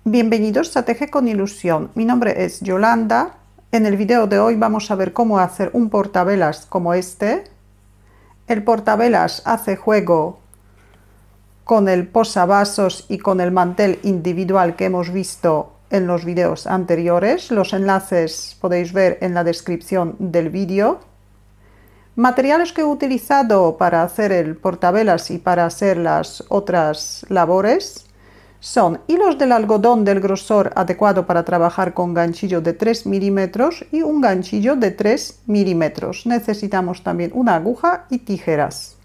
Bienvenidos a Teje con Ilusión. Mi nombre es Yolanda. En el video de hoy vamos a ver cómo hacer un portavelas como este. El portavelas hace juego con el posavasos y con el mantel individual que hemos visto en los videos anteriores. Los enlaces podéis ver en la descripción del vídeo. Materiales que he utilizado para hacer el portavelas y para hacer las otras labores son hilos del algodón del grosor adecuado para trabajar con ganchillo de 3 milímetros y un ganchillo de 3 milímetros. Necesitamos también una aguja y tijeras.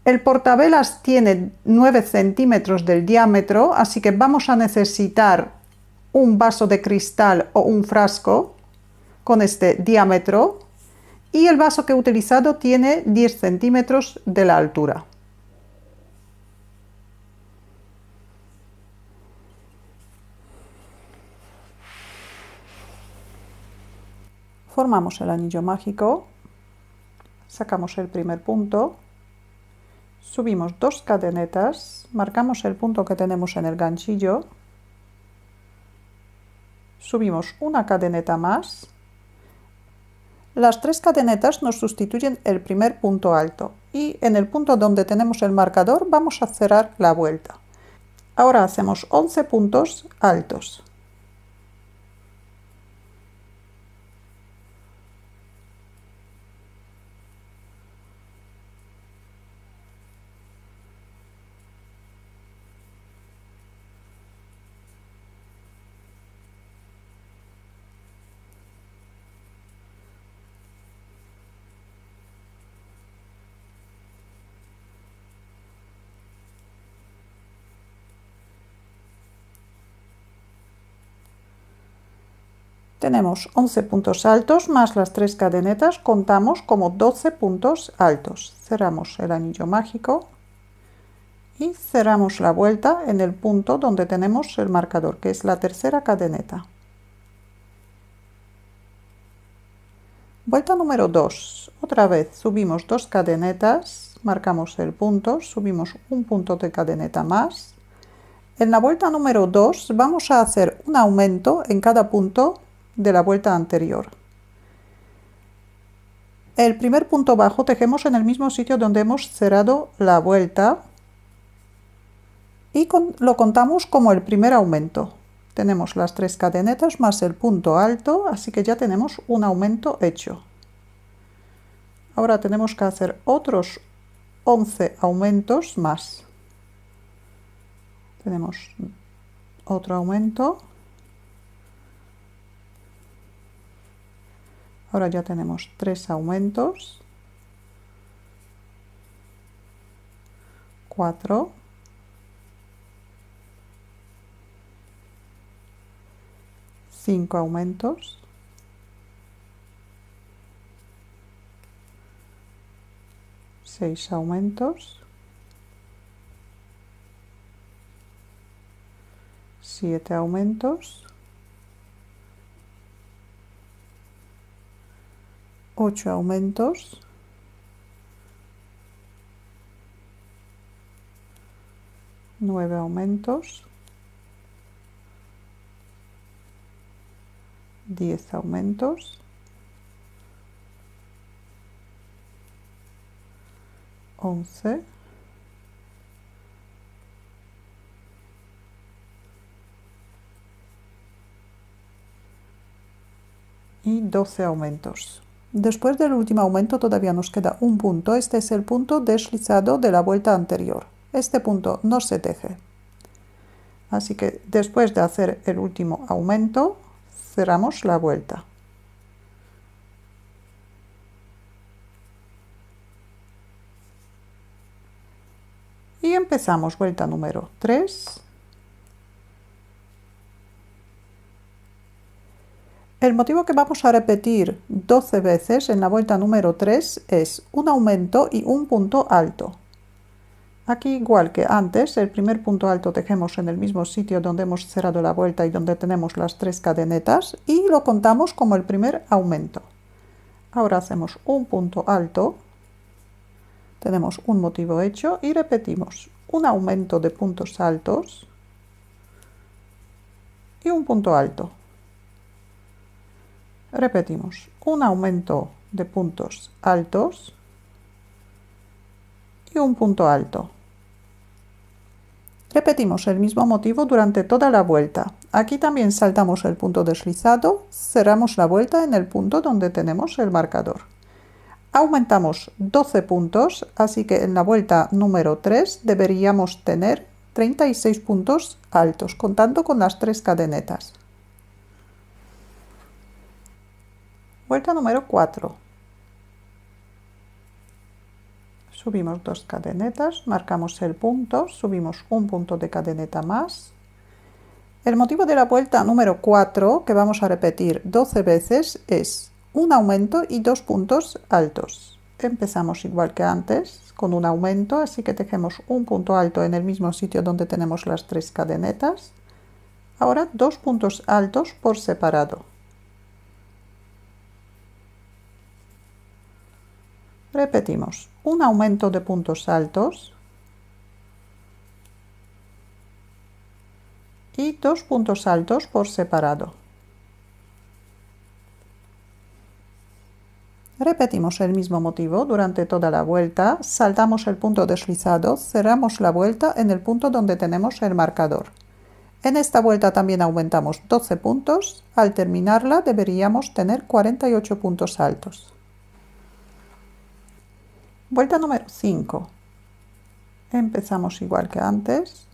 El portavelas tiene 9 centímetros del diámetro, así que vamos a necesitar un vaso de cristal o un frasco con este diámetro, y el vaso que he utilizado tiene 10 centímetros de la altura. Formamos el anillo mágico, sacamos el primer punto, subimos 2 cadenetas, marcamos el punto que tenemos en el ganchillo, subimos una cadeneta más. Las 3 cadenetas nos sustituyen el primer punto alto y en el punto donde tenemos el marcador vamos a cerrar la vuelta. Ahora hacemos 11 puntos altos. Tenemos 11 puntos altos más las 3 cadenetas, contamos como 12 puntos altos. Cerramos el anillo mágico y cerramos la vuelta en el punto donde tenemos el marcador, que es la tercera cadeneta. Vuelta número 2. Otra vez subimos 2 cadenetas, marcamos el punto, subimos un punto de cadeneta más. En la vuelta número 2 vamos a hacer un aumento en cada punto de la vuelta anterior. El primer punto bajo tejemos en el mismo sitio donde hemos cerrado la vuelta y lo contamos como el primer aumento. Tenemos las 3 cadenetas más el punto alto, así que ya tenemos un aumento hecho. Ahora tenemos que hacer otros 11 aumentos más. Tenemos otro aumento. Ahora ya tenemos 3 aumentos, 4, 5 aumentos, 6 aumentos, 7 aumentos, 8 aumentos, 9 aumentos, 10 aumentos, 11, 12 aumentos. Después del último aumento todavía nos queda un punto. Este es el punto deslizado de la vuelta anterior. Este punto no se teje. Así que después de hacer el último aumento, cerramos la vuelta. Y empezamos vuelta número 3. El motivo que vamos a repetir 12 veces en la vuelta número 3 es un aumento y un punto alto. Aquí, igual que antes, el primer punto alto tejemos en el mismo sitio donde hemos cerrado la vuelta y donde tenemos las 3 cadenetas y lo contamos como el primer aumento. Ahora hacemos un punto alto, tenemos un motivo hecho y repetimos un aumento de puntos altos, y un punto alto. Repetimos, un aumento de puntos altos y un punto alto. Repetimos el mismo motivo durante toda la vuelta. Aquí también saltamos el punto deslizado, cerramos la vuelta en el punto donde tenemos el marcador. Aumentamos 12 puntos, así que en la vuelta número 3 deberíamos tener 36 puntos altos, contando con las 3 cadenetas. Vuelta número 4. Subimos 2 cadenetas, marcamos el punto, subimos un punto de cadeneta más. El motivo de la vuelta número 4, que vamos a repetir 12 veces, es un aumento y 2 puntos altos. Empezamos igual que antes, con un aumento, así que tejemos un punto alto en el mismo sitio donde tenemos las 3 cadenetas. Ahora 2 puntos altos por separado. Repetimos, un aumento de puntos altos y 2 puntos altos por separado. Repetimos el mismo motivo durante toda la vuelta, saltamos el punto deslizado, cerramos la vuelta en el punto donde tenemos el marcador. En esta vuelta también aumentamos 12 puntos, al terminarla deberíamos tener 48 puntos altos. Vuelta número 5. Empezamos igual que antes.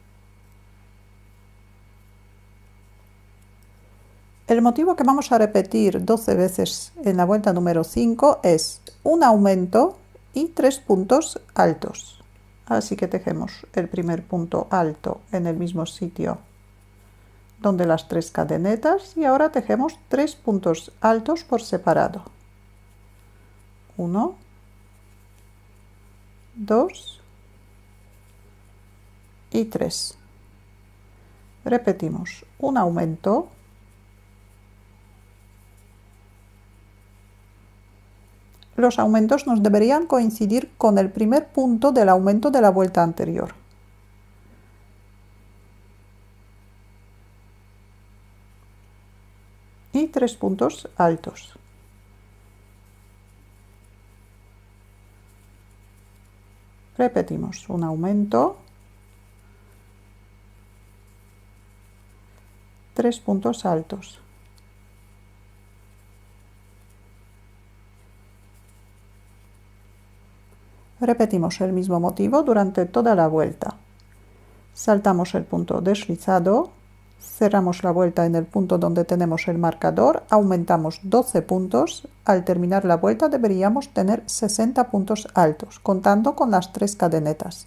El motivo que vamos a repetir 12 veces en la vuelta número 5 es un aumento y 3 puntos altos. Así que tejemos el primer punto alto en el mismo sitio donde las 3 cadenetas y ahora tejemos 3 puntos altos por separado. 1, 2 y 3. Repetimos, un aumento Los aumentos nos deberían coincidir con el primer punto del aumento de la vuelta anterior. Y 3 puntos altos. Repetimos, un aumento, 3 puntos altos. Repetimos el mismo motivo durante toda la vuelta. Saltamos el punto deslizado, cerramos la vuelta en el punto donde tenemos el marcador, aumentamos 12 puntos, al terminar la vuelta deberíamos tener 60 puntos altos, contando con las 3 cadenetas.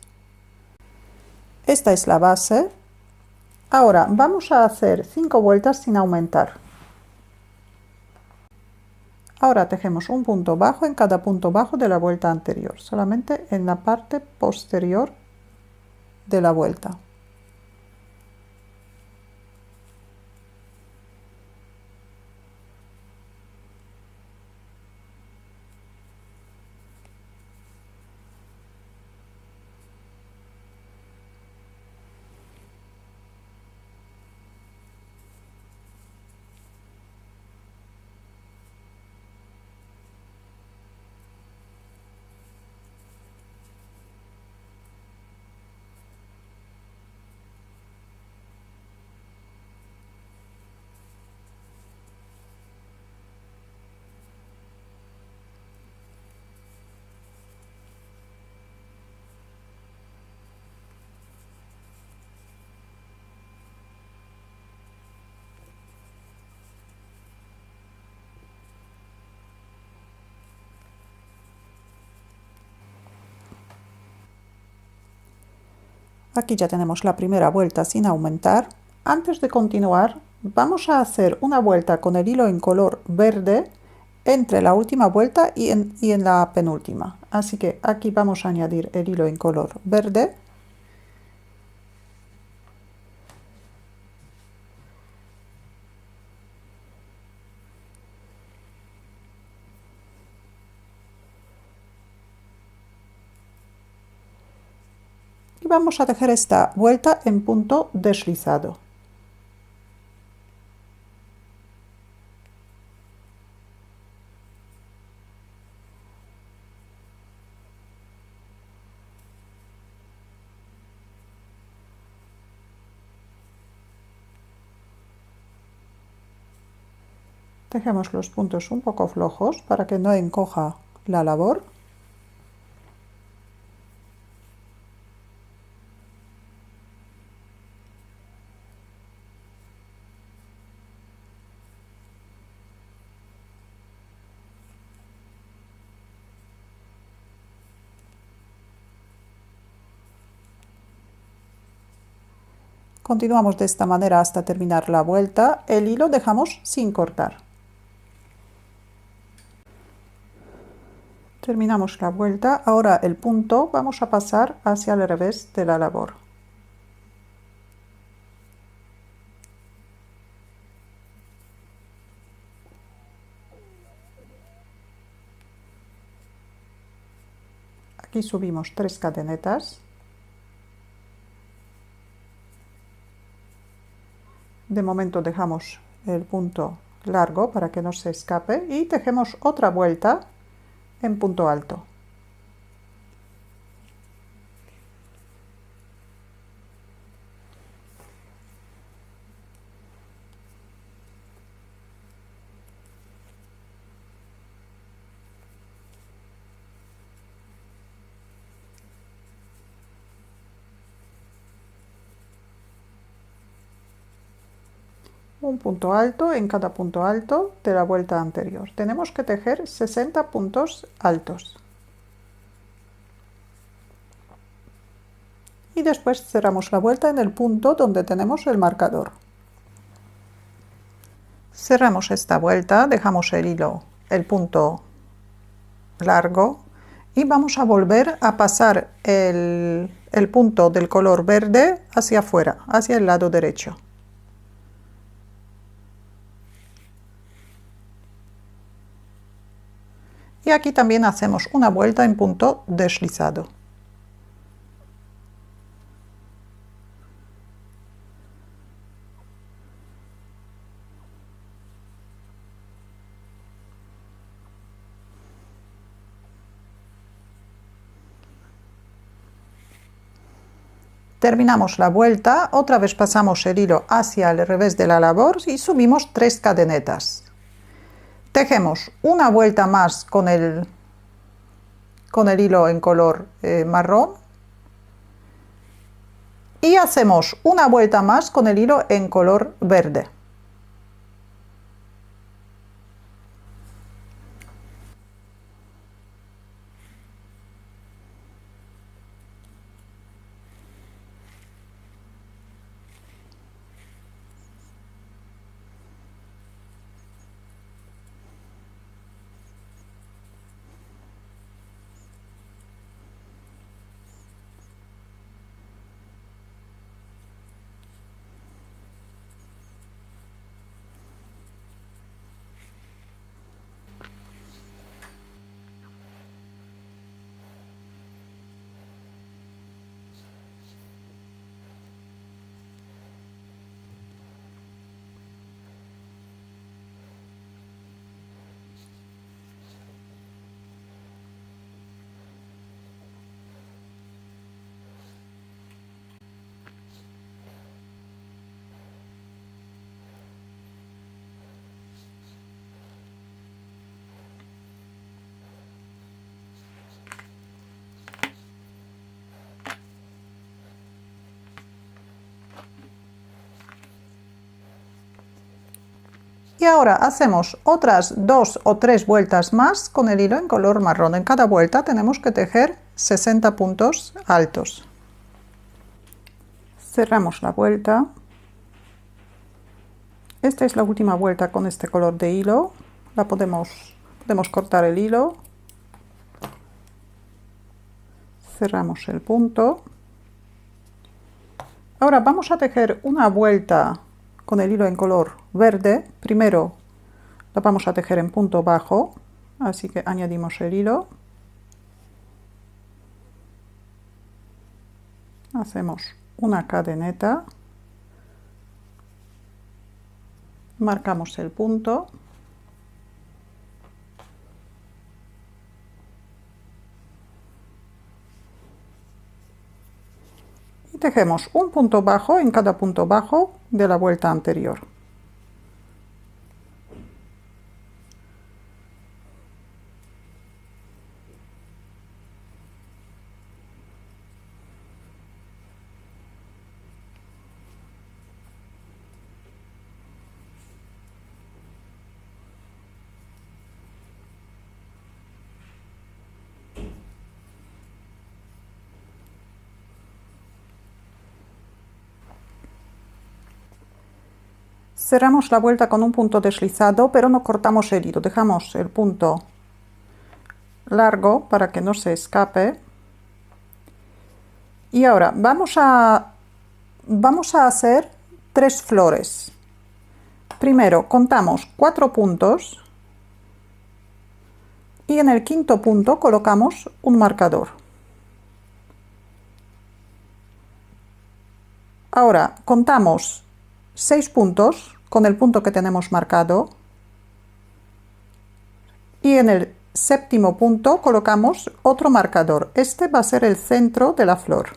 Esta es la base. Ahora vamos a hacer 5 vueltas sin aumentar. Ahora tejemos un punto bajo en cada punto bajo de la vuelta anterior, solamente en la parte posterior de la vuelta. Aquí ya tenemos la primera vuelta sin aumentar. Antes de continuar, vamos a hacer una vuelta con el hilo en color verde entre la última vuelta y en la penúltima. Así que aquí vamos a añadir el hilo en color verde. Y vamos a tejer esta vuelta en punto deslizado. Tejemos los puntos un poco flojos para que no encoja la labor. Continuamos de esta manera hasta terminar la vuelta. El hilo dejamos sin cortar. Terminamos la vuelta. Ahora el punto vamos a pasar hacia el revés de la labor. Aquí subimos 3 cadenetas. De momento dejamos el punto largo para que no se escape y tejemos otra vuelta en punto alto. Un punto alto en cada punto alto de la vuelta anterior. Tenemos que tejer 60 puntos altos. Y después cerramos la vuelta en el punto donde tenemos el marcador. Cerramos esta vuelta, dejamos el hilo, el punto largo y vamos a volver a pasar el punto del color verde hacia afuera, hacia el lado derecho. Y aquí también hacemos una vuelta en punto deslizado. Terminamos la vuelta, otra vez pasamos el hilo hacia el revés de la labor y subimos 3 cadenetas. Tejemos una vuelta más con el hilo en color marrón y hacemos una vuelta más con el hilo en color verde. Y ahora hacemos otras 2 o 3 vueltas más con el hilo en color marrón. En cada vuelta tenemos que tejer 60 puntos altos. Cerramos la vuelta. Esta es la última vuelta con este color de hilo. Podemos cortar el hilo. Cerramos el punto. Ahora vamos a tejer una vuelta con el hilo en color verde. Primero lo vamos a tejer en punto bajo, así que añadimos el hilo. Hacemos una cadeneta. Marcamos el punto. Y tejemos un punto bajo en cada punto bajo de la vuelta anterior. Cerramos la vuelta con un punto deslizado, pero no cortamos el hilo. Dejamos el punto largo para que no se escape. Y ahora vamos a hacer 3 flores. Primero contamos 4 puntos y en el quinto punto colocamos un marcador. Ahora contamos 6 puntos con el punto que tenemos marcado y en el séptimo punto colocamos otro marcador. Este va a ser el centro de la flor.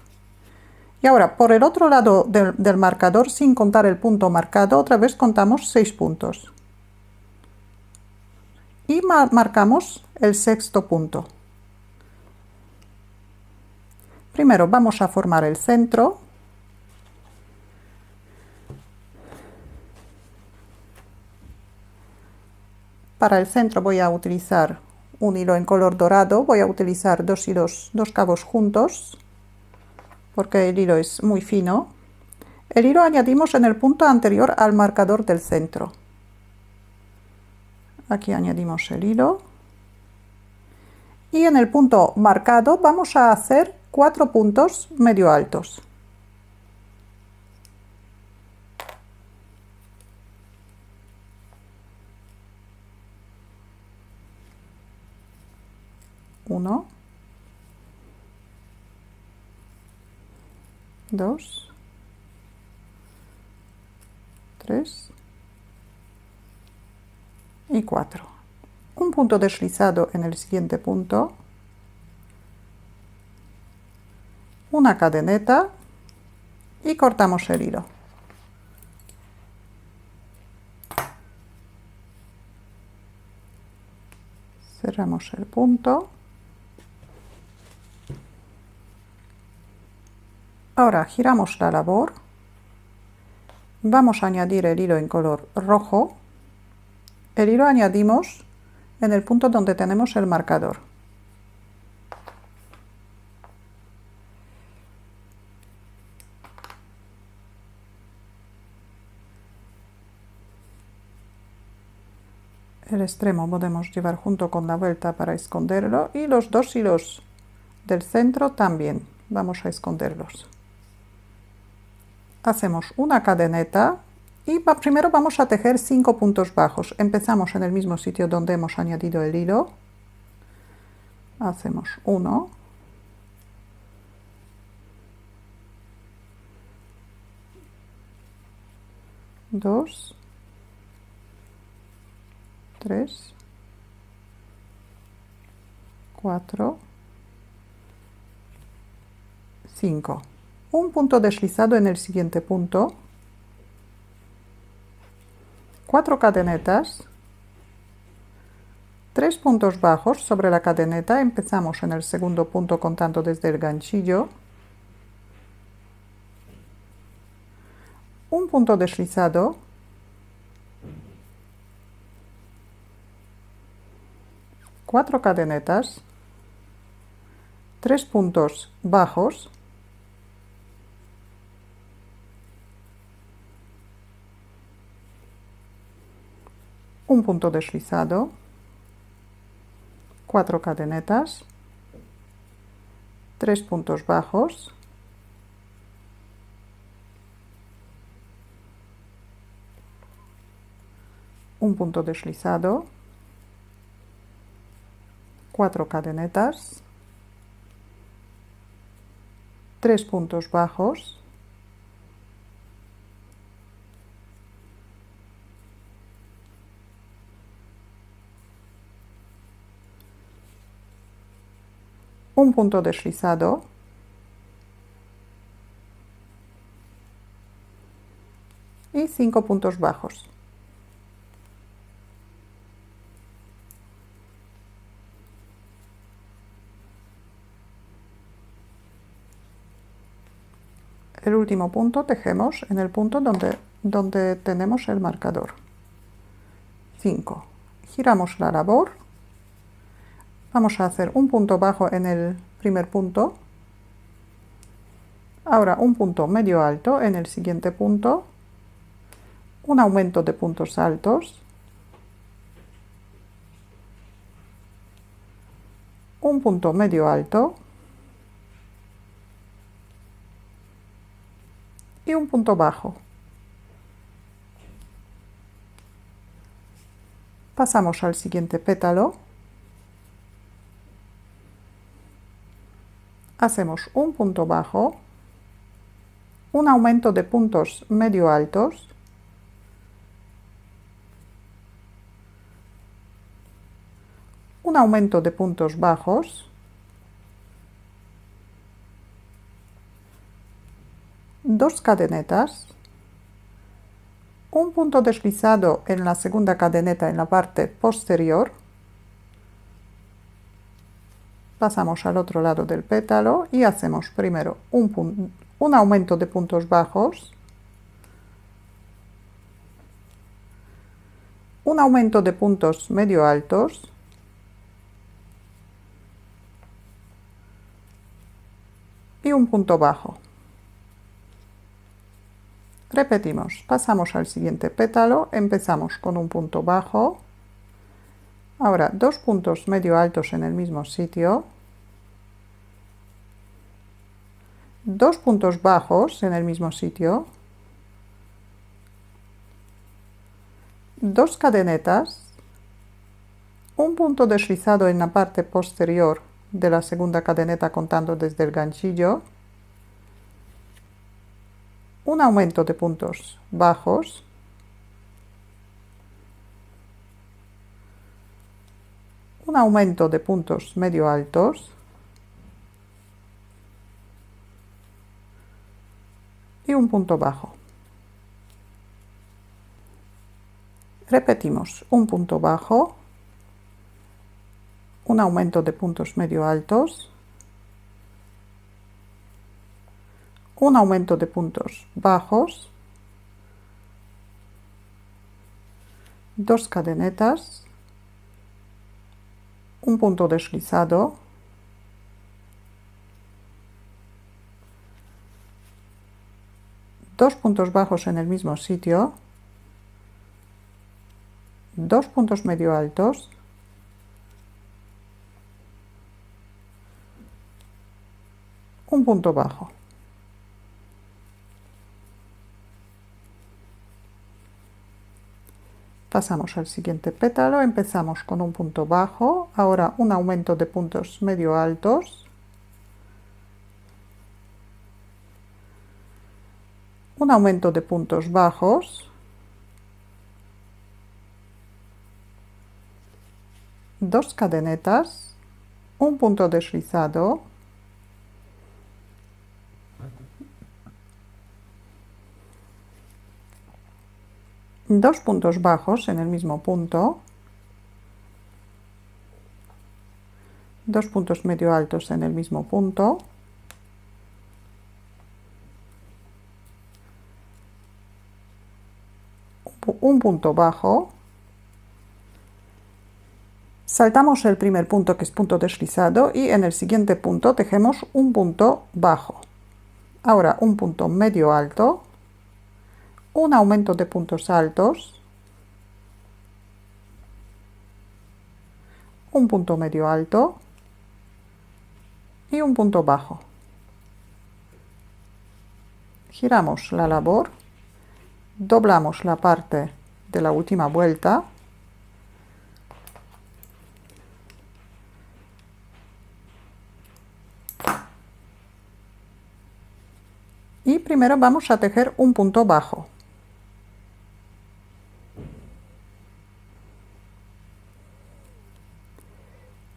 Y ahora por el otro lado del marcador, sin contar el punto marcado, otra vez contamos 6 puntos. Y marcamos el sexto punto. Primero vamos a formar el centro. Para el centro voy a utilizar un hilo en color dorado. Voy a utilizar dos cabos juntos, porque el hilo es muy fino. El hilo añadimos en el punto anterior al marcador del centro. Aquí añadimos el hilo. Y en el punto marcado vamos a hacer 4 puntos medio altos. Uno, 2, 3 y 4. Un punto deslizado en el siguiente punto, una cadeneta y cortamos el hilo. Cerramos el punto. Ahora giramos la labor. Vamos a añadir el hilo en color rojo. El hilo añadimos en el punto donde tenemos el marcador. El extremo podemos llevar junto con la vuelta para esconderlo y los 2 hilos del centro también vamos a esconderlos. Hacemos una cadeneta y primero vamos a tejer 5 puntos bajos. Empezamos en el mismo sitio donde hemos añadido el hilo. Hacemos 1, 2, 3, 4, 5. Un punto deslizado en el siguiente punto, 4 cadenetas, 3 puntos bajos sobre la cadeneta. Empezamos en el segundo punto contando desde el ganchillo, un punto deslizado, 4 cadenetas, 3 puntos bajos, un punto deslizado, 4 cadenetas, 3 puntos bajos, un punto deslizado, 4 cadenetas, 3 puntos bajos, un punto deslizado, y 5 puntos bajos. El último punto tejemos en el punto donde tenemos el marcador. 5. Giramos la labor. Vamos a hacer un punto bajo en el primer punto. Ahora un punto medio alto en el siguiente punto. un aumento de puntos altos, un punto medio alto y un punto bajo. Pasamos al siguiente pétalo. Hacemos un punto bajo, un aumento de puntos medio altos, un aumento de puntos bajos, dos cadenetas, un punto deslizado en la segunda cadeneta en la parte posterior. Pasamos al otro lado del pétalo y hacemos primero un aumento de puntos bajos, un aumento de puntos medio altos, y un punto bajo. Repetimos, pasamos al siguiente pétalo, empezamos con un punto bajo, ahora dos puntos medio altos en el mismo sitio, dos puntos bajos en el mismo sitio, dos cadenetas, un punto deslizado en la parte posterior de la segunda cadeneta contando desde el ganchillo, un aumento de puntos bajos, un aumento de puntos medio altos y un punto bajo. Repetimos, un punto bajo, un aumento de puntos medio altos, un aumento de puntos bajos, dos cadenetas, un punto deslizado, dos puntos bajos en el mismo sitio, dos puntos medio altos, un punto bajo. Pasamos al siguiente pétalo, empezamos con un punto bajo, ahora un aumento de puntos medio altos, un aumento de puntos bajos, dos cadenetas, un punto deslizado, dos puntos bajos en el mismo punto, dos puntos medio altos en el mismo punto, un punto bajo, saltamos el primer punto que es punto deslizado y en el siguiente punto tejemos un punto bajo. Ahora un punto medio alto, un aumento de puntos altos, un punto medio alto y un punto bajo. Giramos la labor, doblamos la parte de la última vuelta y primero vamos a tejer un punto bajo.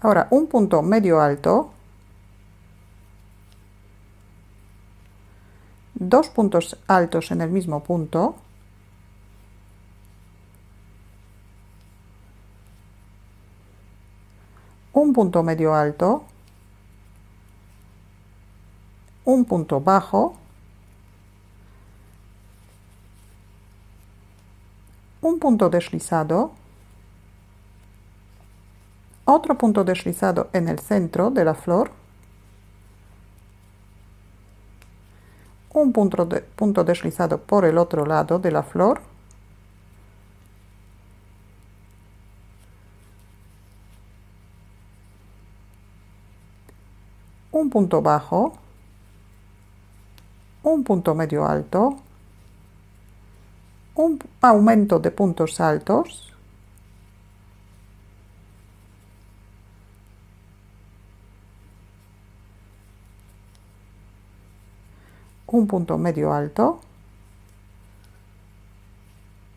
Ahora un punto medio alto, dos puntos altos en el mismo punto, un punto medio alto, un punto bajo, un punto deslizado, otro punto deslizado en el centro de la flor, un punto deslizado por el otro lado de la flor, un punto bajo, un punto medio alto, un aumento de puntos altos, un punto medio alto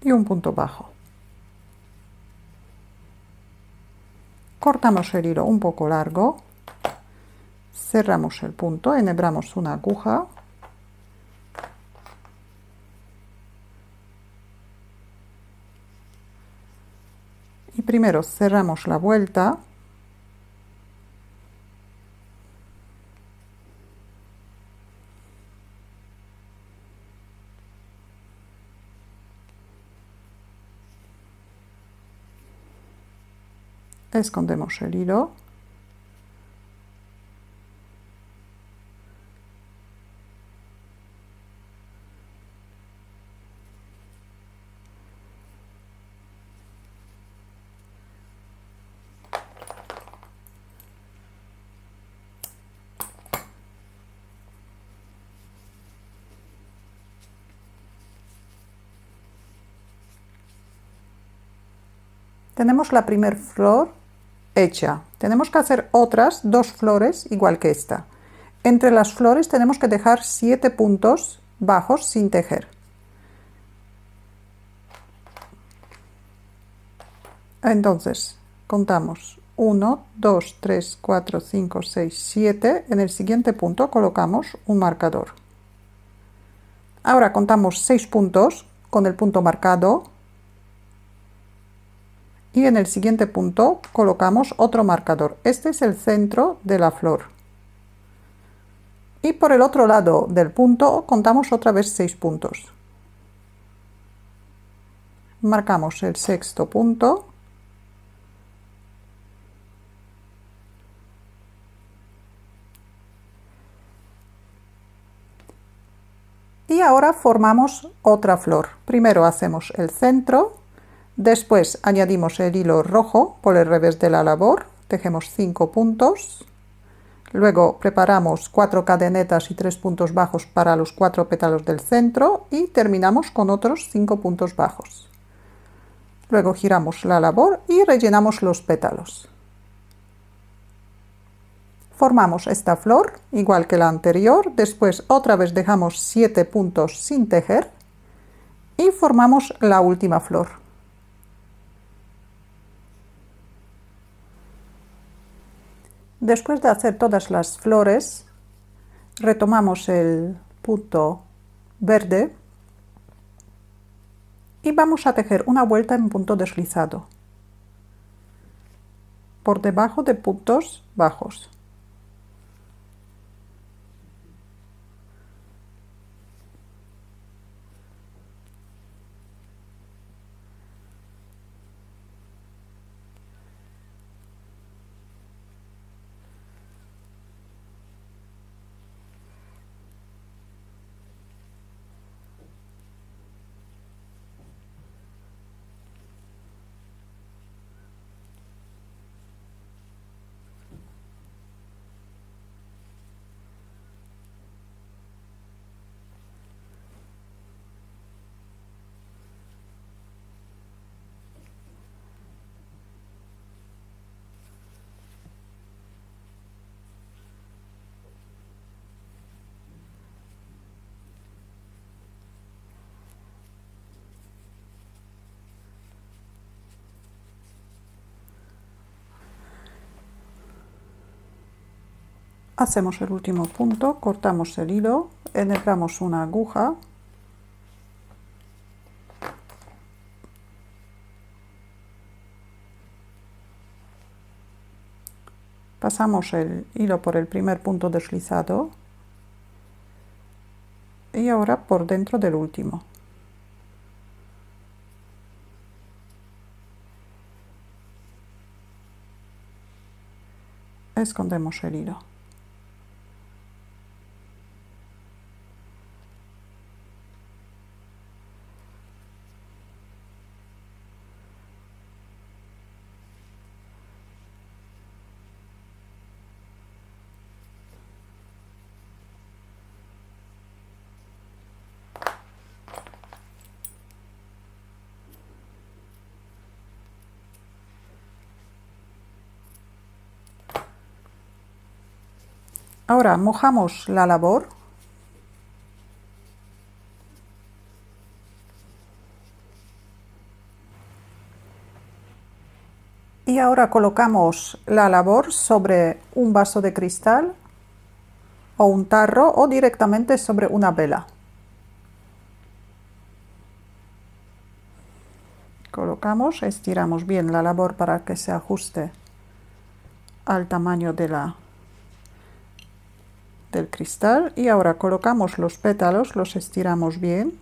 y un punto bajo. Cortamos el hilo un poco largo, cerramos el punto, enhebramos una aguja y primero cerramos la vuelta escondemos el hilo tenemos la primera flor hecha. Tenemos que hacer otras 2 flores igual que esta. Entre las flores tenemos que dejar 7 puntos bajos sin tejer. Entonces, contamos 1, 2, 3, 4, 5, 6, 7. En el siguiente punto colocamos un marcador. Ahora contamos 6 puntos con el punto marcado. Y en el siguiente punto colocamos otro marcador. Este es el centro de la flor. Y por el otro lado del punto contamos otra vez 6 puntos. Marcamos el sexto punto. Y ahora formamos otra flor. Primero hacemos el centro. Después añadimos el hilo rojo por el revés de la labor, tejemos 5 puntos, luego preparamos 4 cadenetas y 3 puntos bajos para los 4 pétalos del centro y terminamos con otros 5 puntos bajos. Luego giramos la labor y rellenamos los pétalos. Formamos esta flor igual que la anterior, después otra vez dejamos 7 puntos sin tejer y formamos la última flor. Después de hacer todas las flores, retomamos el punto verde y vamos a tejer una vuelta en punto deslizado por debajo de puntos bajos. Hacemos el último punto, cortamos el hilo, enhebramos una aguja pasamos el hilo por el primer punto deslizado y ahora por dentro del último. Escondemos el hilo. Ahora mojamos la labor. Y ahora colocamos la labor sobre un vaso de cristal o un tarro o directamente sobre una vela. Colocamos, estiramos bien la labor para que se ajuste al tamaño del cristal y ahora colocamos los pétalos, los estiramos bien.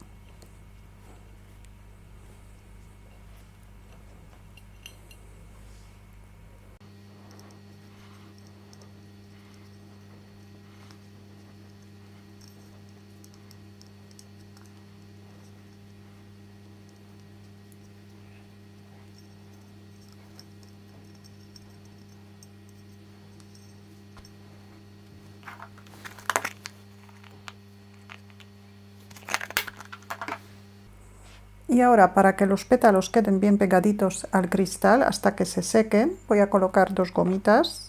Y ahora, para que los pétalos queden bien pegaditos al cristal hasta que se sequen, voy a colocar 2 gomitas.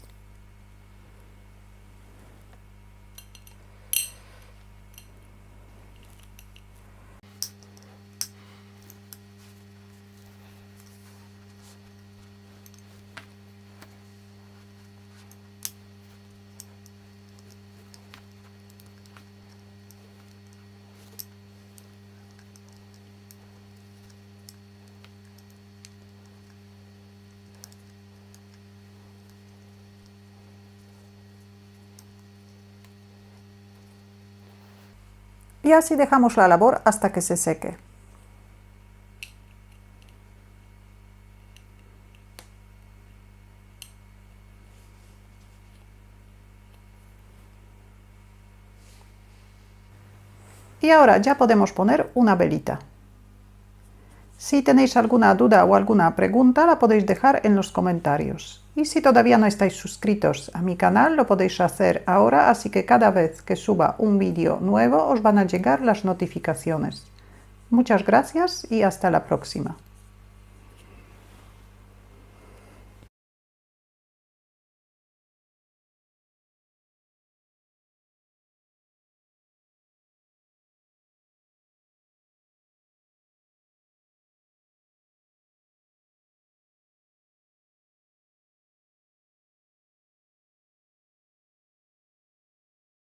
Y así dejamos la labor hasta que se seque. Y ahora ya podemos poner una velita. Si tenéis alguna duda o alguna pregunta, la podéis dejar en los comentarios. Y si todavía no estáis suscritos a mi canal, lo podéis hacer ahora, así que cada vez que suba un vídeo nuevo os van a llegar las notificaciones. Muchas gracias y hasta la próxima.